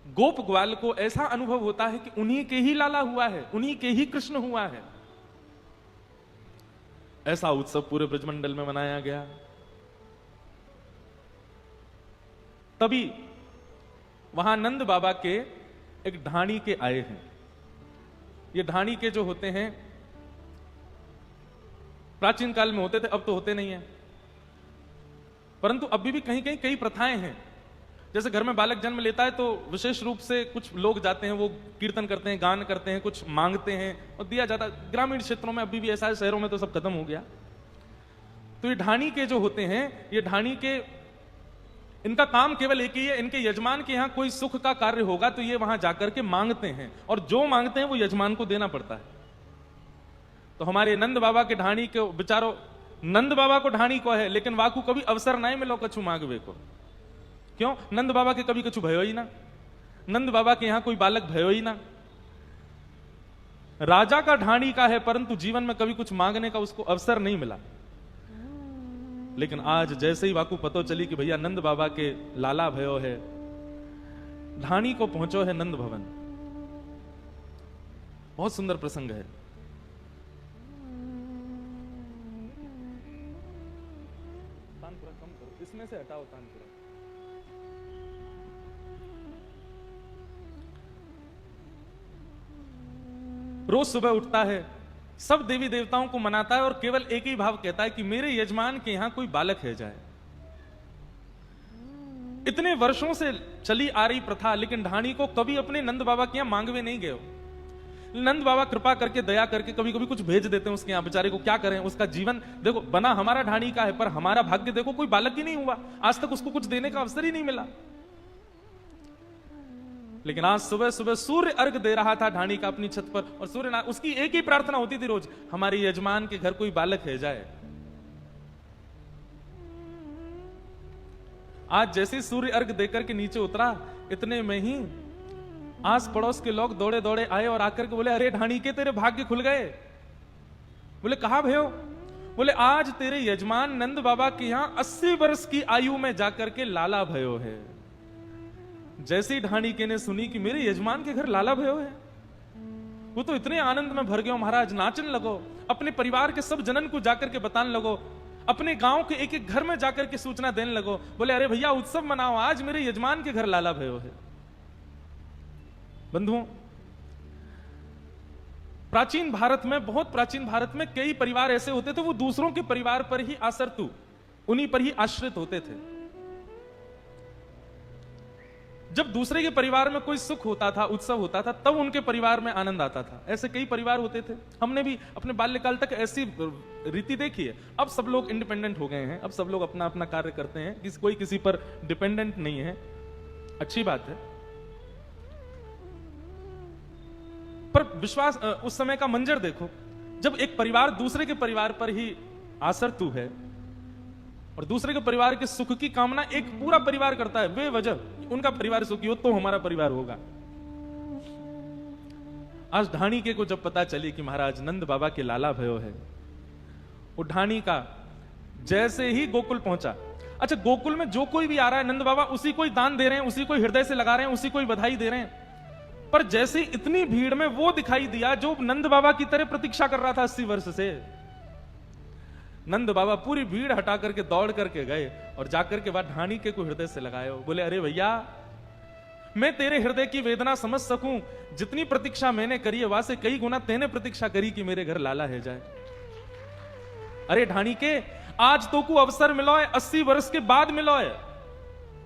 गोप ग्वाल को ऐसा अनुभव होता है कि उन्हीं के ही लाला हुआ है, उन्हीं के ही कृष्ण हुआ है। ऐसा उत्सव पूरे ब्रजमंडल में मनाया गया। तभी वहां नंद बाबा के एक ढाणी के आए हैं। ये ढाणी के जो होते हैं, प्राचीन काल में होते थे, अब तो होते नहीं है, परंतु अभी भी कहीं कहीं कई प्रथाएं हैं। जैसे घर में बालक जन्म लेता है तो विशेष रूप से कुछ लोग जाते हैं, वो कीर्तन करते हैं, गान करते हैं, कुछ मांगते हैं और दिया जाता है। ग्रामीण क्षेत्रों में अभी भी ऐसा है, शहरों में तो सब खत्म हो गया। तो ये ढाणी के जो होते हैं, ये ढाणी के, इनका काम केवल एक ही है, इनके यजमान के यहां कोई सुख का कार्य होगा तो ये वहां जाकर के मांगते हैं, और जो मांगते हैं वो यजमान को देना पड़ता है। तो हमारे नंद बाबा के ढाणी के बेचारो, नंद बाबा को ढाणी को है, लेकिन वाकू कभी अवसर नहीं मिलो कछु मांगवे को। क्यों? नंद बाबा के कभी कछु भयो ही ना, नंद बाबा के यहां कोई बालक भयो ही ना। राजा का ढाणी का है, परंतु जीवन में कभी कुछ मांगने का उसको अवसर नहीं मिला। लेकिन आज जैसे ही वाकू पतो चली कि भैया नंद बाबा के लाला भयो है, ढाणी को पहुंचो है नंद भवन। बहुत सुंदर प्रसंग है। तानपुरा कम करो, इसमें से हटाओ तानपुरा। रोज सुबह उठता है, सब देवी देवताओं को मनाता है और केवल एक ही भाव कहता है कि मेरे यजमान के यहां कोई बालक है जाए। इतने वर्षों से चली आ रही प्रथा, लेकिन ढाणी को कभी अपने नंद बाबा के यहां मांगवे नहीं गए। नंद बाबा कृपा करके, दया करके कभी कभी कुछ भेज देते हैं उसके यहां। बेचारे को क्या करें, उसका जीवन देखो बना हमारा ढाणी का है, पर हमारा भाग्य देखो कोई बालक ही नहीं हुआ, आज तक उसको कुछ देने का अवसर ही नहीं मिला। लेकिन आज सुबह सुबह सूर्य अर्घ दे रहा था ढाणी का अपनी छत पर, और सूर्य उसकी एक ही प्रार्थना होती थी रोज, हमारे यजमान के घर कोई बालक है जाए। आज जैसे सूर्य अर्घ देकर के नीचे उतरा, इतने में ही आस पड़ोस के लोग दौड़े दौड़े आए और आकर के बोले, अरे ढाणी के तेरे भाग्य खुल गए। बोले कहा भयो? बोले आज तेरे यजमान नंद बाबा के यहां 80 वर्ष की आयु में जाकर के लाला भयो है। जैसे ही ढाणी के ने सुनी कि मेरे यजमान के घर लाला भयो है, वो तो इतने आनंद में भर गयो महाराज, नाचन लगो, अपने परिवार के सब जनन को जाकर के बताने लगो, अपने गांव के एक एक घर में जाकर के सूचना देने लगो। बोले अरे भैया उत्सव मनाओ, आज मेरे यजमान के घर लाला भयो है। बंधुओं, प्राचीन भारत में, बहुत प्राचीन भारत में कई परिवार ऐसे होते थे, वो दूसरों के परिवार पर ही आश्रित, उन्हीं पर ही आश्रित होते थे। जब दूसरे के परिवार में कोई सुख होता था, उत्सव होता था, तब उनके परिवार में आनंद आता था। ऐसे कई परिवार होते थे, हमने भी अपने बाल्यकाल तक ऐसी रीति देखी है। अब सब लोग इंडिपेंडेंट हो गए हैं, अब सब लोग अपना अपना कार्य करते हैं, कोई किसी पर डिपेंडेंट नहीं है, अच्छी बात है। पर विश्वास, उस समय का मंजर देखो, जब एक परिवार दूसरे के परिवार पर ही आसक्त है और दूसरे के परिवार के सुख की कामना एक पूरा परिवार करता है बेवजह, उनका परिवार सुखी हो तो हमारा परिवार होगा। आज ढाणी के को जब पता चली कि महाराज नंद बाबा के लाला भयो है, वो ढाणी का जैसे ही गोकुल पहुंचा, अच्छा गोकुल में जो कोई भी आ रहा है नंद बाबा उसी को ही दान दे रहे हैं, उसी को हृदय से लगा रहे हैं, उसी को ही बधाई दे रहे हैं। पर जैसे इतनी भीड़ में वो दिखाई दिया जो नंद बाबा की तरह प्रतीक्षा कर रहा था 80 वर्ष से, नंद बाबा पूरी भीड़ हटा करके दौड़ करके गए और जाकर के बाद ढाणी के को हृदय से लगाए। बोले अरे भैया, मैं तेरे हृदय की वेदना समझ सकूं, जितनी प्रतीक्षा मैंने करी है वहां से कई गुना तेने प्रतीक्षा करी कि मेरे घर लाला है जाए। अरे ढाणी के, आज तो को अवसर मिलो है, 80 वर्ष के बाद मिलो है,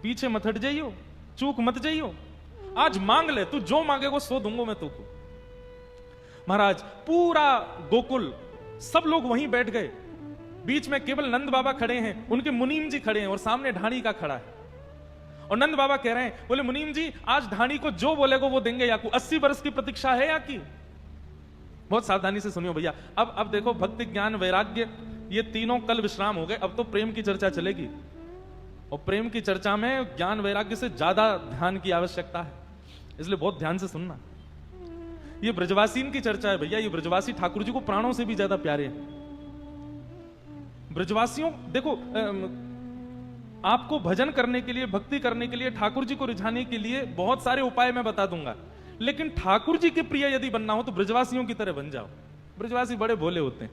पीछे मत हट जाइयो, चूक मत जाइयो, आज मांग ले, तू जो मांगेगो सो दूंगो मैं तुमको। महाराज पूरा गोकुल सब लोग वहीं बैठ गए, बीच में केवल नंद बाबा खड़े हैं, उनके मुनीम जी खड़े हैं और सामने ढाणी का खड़ा है। और नंद बाबा कह रहे हैं, बोले मुनीम जी आज ढाणी को जो बोलेगो वो देंगे, याकू 80 वर्ष की प्रतीक्षा है याकी। बहुत सावधानी से सुनियो भैया, अब देखो भक्ति ज्ञान वैराग्य ये तीनों कल विश्राम हो गए, अब तो प्रेम की चर्चा चलेगी। और प्रेम की चर्चा में ज्ञान वैराग्य से ज्यादा ध्यान की आवश्यकता है, इसलिए बहुत ध्यान से सुनना। ये ब्रजवासीन की चर्चा है भैया, ये ब्रजवासी ठाकुर जी को प्राणों से भी ज्यादा प्यारे हैं। ब्रजवासियों देखो, आपको भजन करने के लिए, भक्ति करने के लिए, ठाकुर जी को रिझाने के लिए बहुत सारे उपाय मैं बता दूंगा, लेकिन ठाकुर जी के प्रिय यदि बनना हो तो ब्रजवासियों की तरह बन जाओ। ब्रजवासी बड़े भोले होते हैं,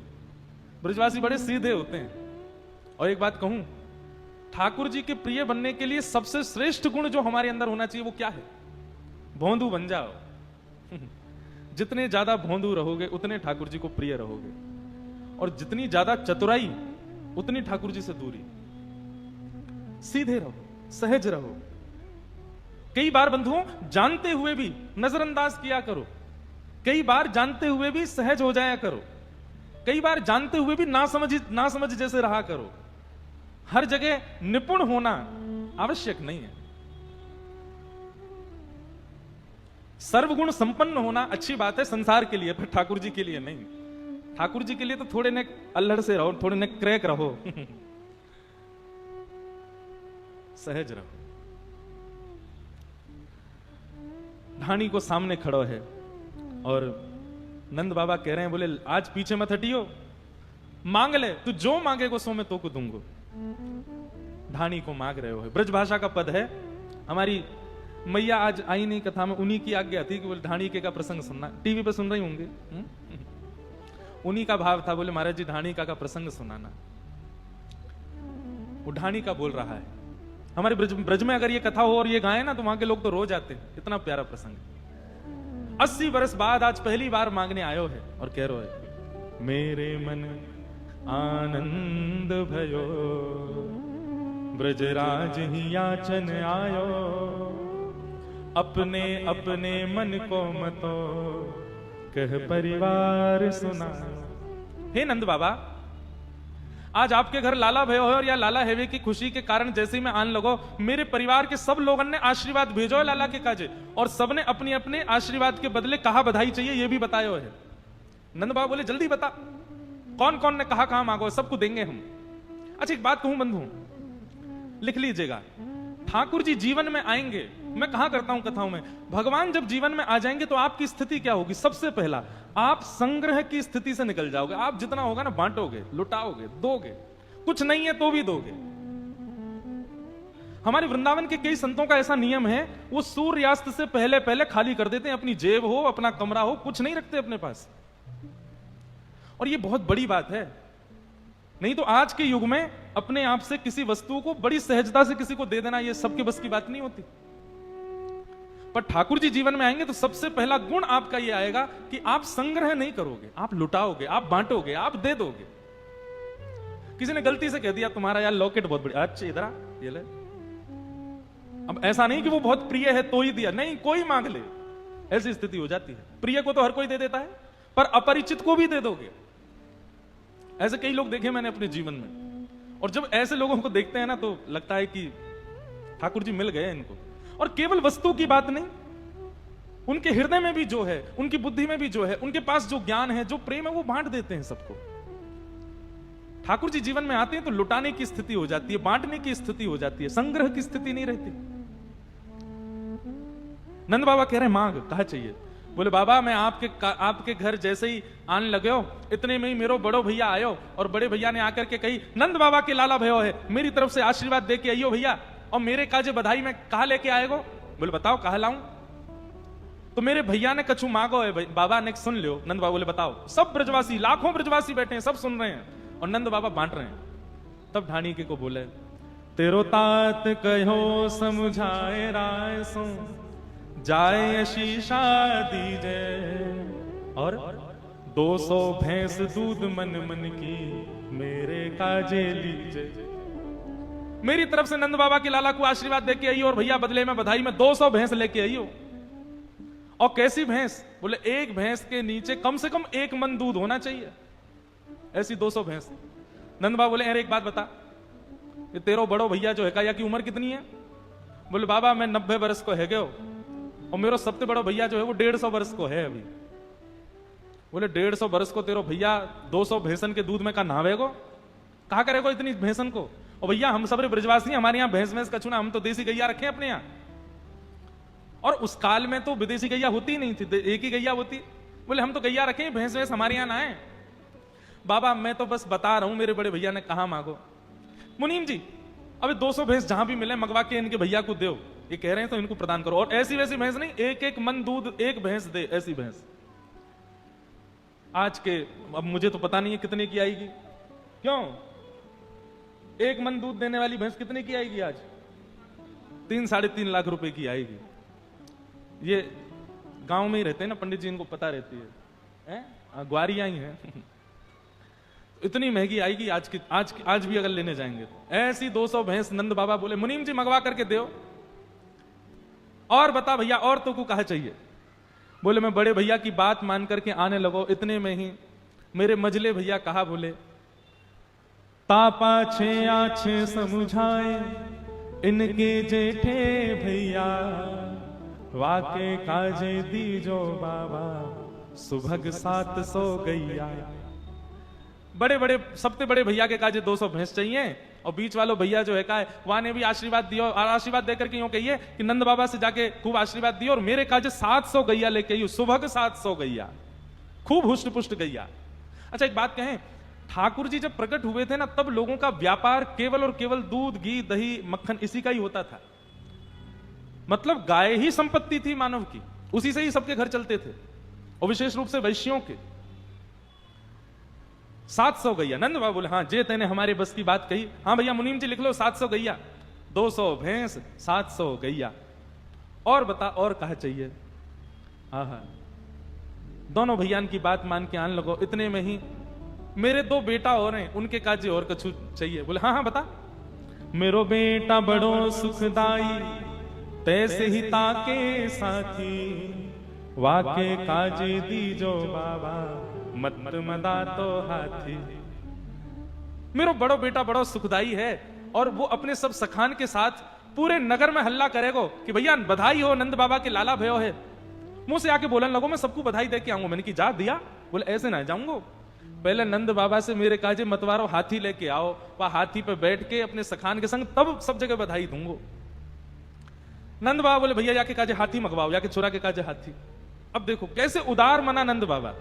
ब्रजवासी बड़े सीधे होते हैं। और एक बात कहूं, ठाकुर जी के प्रिय बनने के लिए सबसे श्रेष्ठ गुण जो हमारे अंदर होना चाहिए वो क्या है? भोंदू बन जाओ। जितने ज्यादा भोंदू रहोगे उतने ठाकुर जी को प्रिय रहोगे, और जितनी ज्यादा चतुराई उतनी ठाकुर जी से दूरी। सीधे रहो, सहज रहो। कई बार बंधुओं जानते हुए भी नजरअंदाज किया करो, कई बार जानते हुए भी सहज हो जाया करो, कई बार जानते हुए भी ना समझ जैसे रहा करो। हर जगह निपुण होना आवश्यक नहीं है। सर्वगुण संपन्न होना अच्छी बात है संसार के लिए, पर ठाकुर जी के लिए नहीं। ठाकुर जी के लिए तो थोड़े ने अल्हड़ से रहो, थोड़े ने क्रैक रहो। सहज रहो। ढाणी को सामने खड़ो है और नंद बाबा कह रहे हैं, बोले आज पीछे मत हटियो, मांग ले, तू जो मांगेगो सो मैं तो को दूंगो। ढाणी को मांग रहे हो, ब्रज भाषा का पद है। हमारी मैया आज आई नहीं कथा में, उन्हीं की आज्ञा थी कि बोले ढाणी के का प्रसंग सुनना। टीवी पे सुन रही होंगे, उन्हीं का भाव था, बोले महाराज जी ढाणी का प्रसंग सुनाना। वो ढाणी का बोल रहा है। हमारे ब्रज में अगर ये कथा हो और ये गाए ना तो वहां के लोग तो रो जाते हैं, इतना प्यारा प्रसंग। 80 वर्ष बाद आज पहली बार मांगने आयो है और कह रहे है, मेरे मन आनंद भयो, ब्रजराज ही याचन आयो, अपने अपने मन को मतो कह परिवार सुना। हे नंद बाबा, आज आपके घर लाला भयो है और या लाला हेवे की खुशी के कारण जैसे ही मैं आने लगो, मेरे परिवार के सब लोगों ने आशीर्वाद भेजो है लाला के काजे, और सबने अपने अपने आशीर्वाद के बदले कहा बधाई चाहिए ये भी बतायो है। नंद बाबा बोले जल्दी बता, कौन कौन ने कहा मांगो, सबको देंगे हम। अच्छा एक बात कहूं बंधु, लिख लीजिएगा, ठाकुर जी जीवन में आएंगे, मैं कहा करता हूं कथाओं में, भगवान जब जीवन में आ जाएंगे तो आपकी स्थिति क्या होगी? सबसे पहला आप संग्रह की स्थिति से निकल जाओगे। आप जितना होगा ना बांटोगे, लुटाओगे, दोगे, कुछ नहीं है तो भी दोगे। हमारे वृंदावन के कई संतों का ऐसा नियम है, वो सूर्यास्त से पहले पहले खाली कर देते हैं, अपनी जेब हो, अपना कमरा हो, कुछ नहीं रखते अपने पास। और ये बहुत बड़ी बात है। नहीं तो आज के युग में अपने आप से किसी वस्तु को बड़ी सहजता से किसी को दे देना, ये सबके बस की बात नहीं होती। पर ठाकुर जी जीवन में आएंगे तो सबसे पहला गुण आपका ये आएगा कि आप संग्रह नहीं करोगे, आप लुटाओगे, आप बांटोगे, आप दे दोगे। किसी ने गलती से कह दिया तुम्हारा यार लॉकेट बहुत बढ़िया, अच्छा इधर आ, ये ले। अब ऐसा नहीं कि वो बहुत प्रिय है तो ही दिया, नहीं, कोई मांग ले, ऐसी स्थिति हो जाती है। प्रिय को तो हर कोई दे देता है, पर अपरिचित को भी दे दोगे। ऐसे कई लोग देखे मैंने अपने जीवन में, और जब ऐसे लोगों को देखते हैं ना तो लगता है कि ठाकुर जी मिल गए इनको। और केवल वस्तु की बात नहीं, उनके हृदय में भी जो है, उनकी बुद्धि में भी जो है, उनके पास जो ज्ञान है, जो प्रेम है, वो बांट देते हैं सबको। ठाकुर जी जीवन में आते हैं तो लुटाने की स्थिति हो जाती है, बांटने की स्थिति हो जाती है, संग्रह की स्थिति नहीं रहती। नंद बाबा कह रहे हैं मांग, कहा चाहिए? बोले बाबा मैं आपके घर जैसे ही आने लगे हो, इतने में ही मेरो बड़ो भैया आयो, और बड़े भैया ने आकर के कही नंद बाबा के लाला भयो है, मेरी तरफ से आशीर्वाद दे के आइयो भैया, और मेरे काजे बधाई में कहा लेके आएगो? बोले बताओ कहा लाऊं? तो मेरे भैया ने कछु मांगो है बाबा ने, सुन लियो। नंद बाबा बोले बताओ। सब ब्रजवासी, लाखों ब्रजवासी बैठे हैं, सब सुन रहे हैं, और नंद बाबा बांट रहे हैं। तब ढाणी के को बोले, तेरो तात कहो समझाए राय सो, जाए शीशा दीजे, और 200 भैंस दूध मन मन की मेरे काजे लीजे। मेरी तरफ से नंद बाबा के लाला को आशीर्वाद देके आई, और भैया बदले में बधाई में 200 भैंस लेके आई हो। और कैसी भैंस? बोले एक भैंस के नीचे कम से कम 1 मन दूध होना चाहिए, ऐसी 200 भैंस। नंद बाबा बोले अरे एक बात बता, ये तेरो बड़ो भैया जो है काया की उम्र कितनी है? बोले बाबा मैं 90 वर्ष को है गयो, और मेरा सबसे बड़ा भैया जो है वो 150 वर्ष को है अभी। बोले 150 वर्ष को तेरो भैया 200 भैंसन के दूध में का नहावेगो? कहा करेगो इतनी भैंसन को? और भैया हम सब ब्रजवासी, हमारे यहाँ भैंस कछुना, हम तो देसी गैया रखे अपने यहाँ। और उस काल में तो विदेशी गैया होती नहीं थी, एक ही गैया होती। बोले हम तो गैया रखे, भैंस हमारे यहाँ ना है। बाबा मैं तो बस बता रहा हूं, मेरे बड़े भैया ने कहा मांगो। मुनीम जी अबे 200 भैंस जहां भी मिले मंगवा के इनके भैया को दो, ये कह रहे हैं तो इनको प्रदान करो। और ऐसी वैसी भैंस नहीं, एक एक मन दूध एक भैंस दे, ऐसी भैंस। आज के, अब मुझे तो पता नहीं है कितने की आएगी, क्यों? एक मन दूध देने वाली भैंस कितने की आएगी आज? 3-3.5 लाख रुपए की आएगी। ये गांव में ही रहते हैं ना पंडित जी, इनको पता रहती है, ग्वारियां ही है। इतनी महंगी आएगी आज भी अगर लेने जाएंगे तो। ऐसी 200 भैंस नंद बाबा बोले मुनीम जी मंगवा करके दो। और बता भैया और तो को कहा चाहिए? बोले मैं बड़े भैया की बात मान करके आने लगो। इतने में ही मेरे मजले भैया कहा, बोले तापा छे आछे समुझाए इनके जेठे भैया, वाके काजे दीजो बाबा सुभग 700 गैया। बड़े बड़े सबसे बड़े भैया के काजे 200 भैंस चाहिए, और बीच वालों भैया जो है का वहां ने भी आशीर्वाद दिया, और आशीर्वाद देकर के यूं कहिए कि नंद बाबा से जाके खूब आशीर्वाद दिया और मेरे काजे 700 गैया लेके आई, सुभग 700 गैया, खूब हुष्ट पुष्ट गैया। अच्छा एक बात कहें, ठाकुर जी जब प्रकट हुए थे ना, तब लोगों का व्यापार केवल और केवल दूध घी दही मक्खन इसी का ही होता था। मतलब गाय ही संपत्ति थी मानव की, उसी से ही सबके घर चलते थे, और विशेष रूप से वैश्यों के। 700 गैया। नंद बाबा बोले हाँ जे तेने हमारे बस की बात कही। हाँ भैया मुनीम जी लिख लो 700 गैया, 200 भैंस 700 गैया। और बता और कहा चाहिए? हाँ दोनों भैया की बात मान के आन लगो। इतने में ही मेरे 2 बेटा और हैं, उनके काजे और कछु चाहिए। बोले हाँ बता। मेरो बेटा बड़ो सुखदाई तैसे ही ताके साथी, वाके काजे दीजो बाबा मत मदा तो हाथी। मेरो बड़ो बेटा बड़ो सुखदाई है, और वो अपने सब सखान के साथ पूरे नगर में हल्ला करेगो कि भैया बधाई हो, नंद बाबा के लाला भयो है। मुंह से आके बोलने लगो मैं सबको बधाई दे के आऊंगा। मैंने की जा दिया? बोले ऐसे ना जाऊंगा, पहले नंद बाबा से मेरे काजे मतवारो हाथी लेके आओ, वह हाथी पे बैठ के अपने सखान के संग तब सब जगह बधाई दूंगो। नंद बाबा बोले भैया जाके काजे हाथी मंगवाओ, जाके चुरा के काजे हाथी। अब देखो कैसे उदार मना नंद बाबा।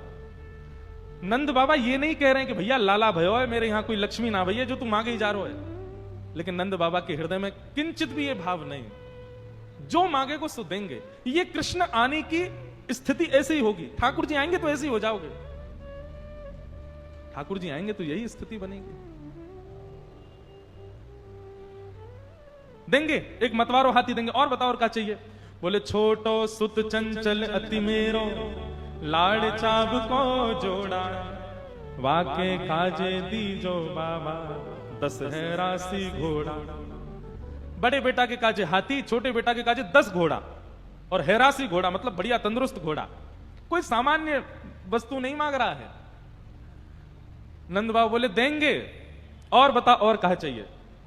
नंद बाबा ये नहीं कह रहे हैं कि भैया लाला भयो है, मेरे यहां कोई लक्ष्मी ना भैया जो तू मांगे ही जा रहा है। लेकिन नंद बाबा के हृदय में किंचित भी ये भाव नहीं, जो मांगे को सो देंगे। ये कृष्ण आने की स्थिति ऐसे ही होगी। ठाकुर जी आएंगे तो ऐसे ही हो जाओगे, ठाकुर जी आएंगे तो यही स्थिति बनेगी। देंगे एक मतवारो हाथी देंगे। और बताओ और क्या चाहिए? बोले छोटो सुत चंचल अति मेरो, लाड़ चाब को जोड़ा, वाके काजे दीजो बाबा 10 है राशि घोड़ा। बड़े बेटा के काजे हाथी, छोटे बेटा के काजे 10 घोड़ा, और हैरासी घोड़ा मतलब बढ़िया तंदुरुस्त घोड़ा। कोई सामान्य वस्तु नहीं मांग रहा है। नंद बाबा बोले देंगे। और बता और कहा चाहिए?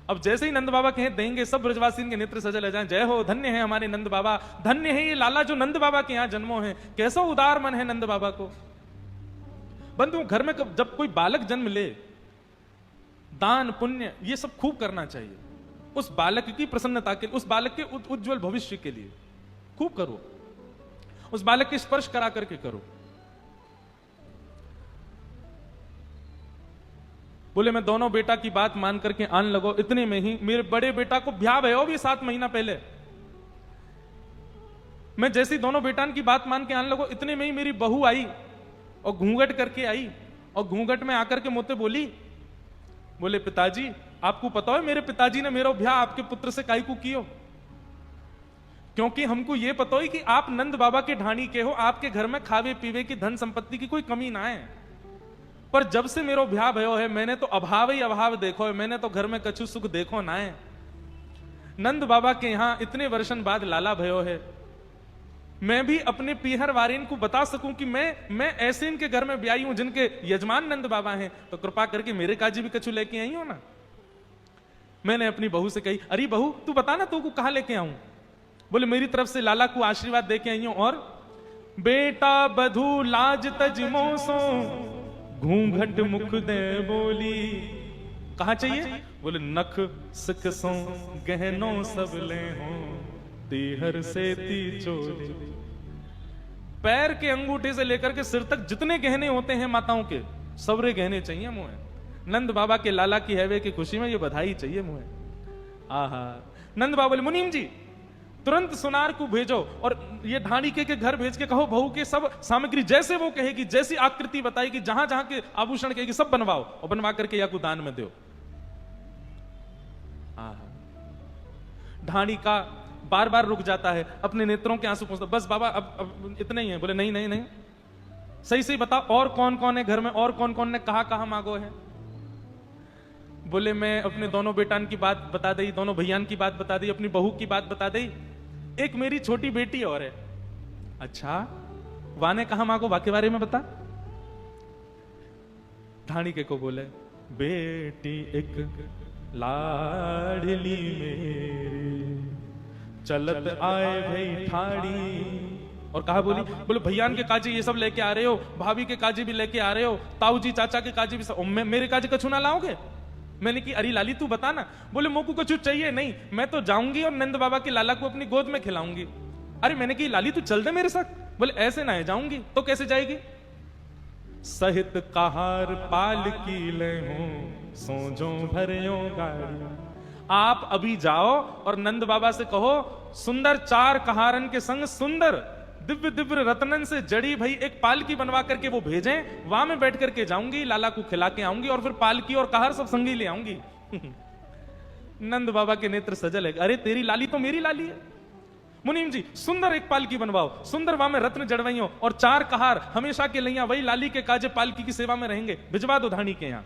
अब जैसे ही नंद बाबा कहें देंगे, सब ब्रजवासी के नेत्र सजल हो जाएं, जय हो, धन्य है हमारे नंद बाबा, धन्य है ये लाला जो नंद बाबा के यहां जन्मो है। कैसा उदार मन है नंद बाबा को। बंधु घर में जब कोई बालक जन्म ले, दान पुण्य ये सब खूब करना चाहिए, उस बालक की प्रसन्नता के लिए, उस बालक के उज्जवल भविष्य के लिए खूब करो, उस बालक के स्पर्श करा करके करो। बोले मैं दोनों बेटा की बात मान करके आन लगो। इतने में ही मेरे बड़े बेटा को ब्याह भयो भी 7 महीना पहले। मैं जैसी दोनों बेटान की बात मान के आन लगो, इतने में ही मेरी बहू आई और घूंघट करके आई, और घूंघट में आकर के मुझसे बोली, बोले पिताजी आपको पता है मेरे पिताजी ने मेरा ब्याह आपके पुत्र से काई को कियो? क्योंकि हमको यह पता है कि आप नंद बाबा के ढाणी के हो, आपके घर में खावे पीवे की धन संपत्ति की कोई कमी ना है। पर जब से मेरो ब्याह भयो है, मैंने तो अभाव ही अभाव देखो है, मैंने तो घर में कछु सुख देखो ना है। नंद बाबा के यहां इतने वर्षन बाद लाला भयो है, मैं भी अपने पीहर वारिन को बता सकूं कि मैं ऐसे इनके घर में ब्याई हूं जिनके यजमान नंद बाबा हैं, तो कृपा करके मेरे काजी भी कछु लेके आई हो ना। मैंने अपनी बहू से कही, अरे बहू तू बता ना तू को कहां लेके आऊं? बोले मेरी तरफ से लाला को आशीर्वाद दे के आई हूं, और बेटा बधू लाज तज मोसो घूंघट मुख दे बोली। कहा चाहिए? बोले नख सिकसों गहनों सब ले हो, तीहर से ती चोली। पैर के अंगूठे से लेकर के सिर तक जितने गहने होते हैं माताओं के, सबरे गहने चाहिए मुझे। नंद बाबा के लाला की हैवे की खुशी में ये बधाई चाहिए मुझे। आहा। नंद बाबा बोले मुनीम जी तुरंत सुनार को भेजो और ये ढाणिके के घर भेज के कहो बहू के सब सामग्री जैसे वो कहेगी, जैसी आकृति बताएगी, जहां जहां के आभूषण कहेगी सब बनवाओ और बनवा करके या को दान में दो। ढाणिका बार बार रुक जाता है, अपने नेत्रों के आंसू पोंछता, बस बाबा अब इतने ही है। बोले नहीं नहीं नहीं, सही सही बताओ और कौन कौन है घर में, और कौन कौन ने कहा मांगो है। बोले मैं अपने दोनों बेटान की बात बता दी, दोनों भैयान की बात बता दी, अपनी बहू की बात बता दी, एक मेरी छोटी बेटी और है। अच्छा वाने कहा मांगो, वाके बारे में बता। ढाणिके को बोले बेटी एक लाडली मेरी चलत आए भाई ठाड़ी। और कहा बोले भैयान के काजी ये सब लेके आ रहे हो, भाभी के काजी भी लेके आ रहे हो, ताऊ जी चाचा के काजी भी सब, मेरे काजी कछु ना लाओगे। मैंने की अरे लाली तू बता ना। बोले मोकू कछु चाहिए नहीं, मैं तो जाऊंगी और नंद बाबा की लाला को अपनी गोद में खिलाऊंगी। अरे मैंने की लाली तू चल दे मेरे साथ। बोले ऐसे ना है, जाऊंगी। तो कैसे जाएगी? सहित कहार पाल की ले हूं सोजो भरियो गाड़ी। आप अभी जाओ और नंद बाबा से कहो सुंदर 4 कहारन के संग सुंदर दिव्य दिव्य रत्नन से जड़ी भाई एक पालकी बनवा करके वो भेजें, वहां में बैठ करके जाऊंगी, लाला को खिला के आऊंगी और फिर पालकी और कहार सब संगी ले आऊंगी। नंद बाबा के नेत्र सजल है, अरे तेरी लाली तो मेरी लाली है। मुनीम जी सुंदर एक पालकी बनवाओ, सुंदर वहां में रत्न जड़वाइयों और 4 कहार हमेशा के लैया वही लाली के काजे पालकी की सेवा में रहेंगे, भिजवा दो ढाणी के यहां।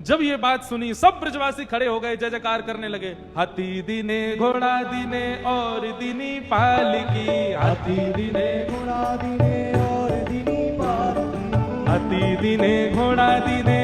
जब ये बात सुनी सब ब्रजवासी खड़े हो गए, जय जयकार करने लगे। हाथी दिने घोड़ा दिने और दिनी पालकी, हाथी दिने घोड़ा दिने और दिनी पालकी, हाथी दिने घोड़ा दिने